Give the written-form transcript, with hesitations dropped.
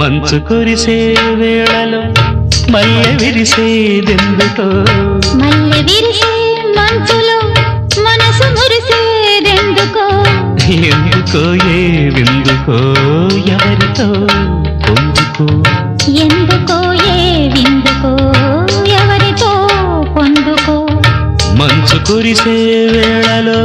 మంచు కురిసే వేళలో మల్లె విరిసేదెందుకో మల్లె విరిసే మంచులో మనసు మురిసేదెందుకో ఎందుకో ఏ విందుకో ఎవరితో పొందుకో ఎందుకో ఏ విందుకో ఎవరితో పొందుకో మంచు కురిసే వేళలో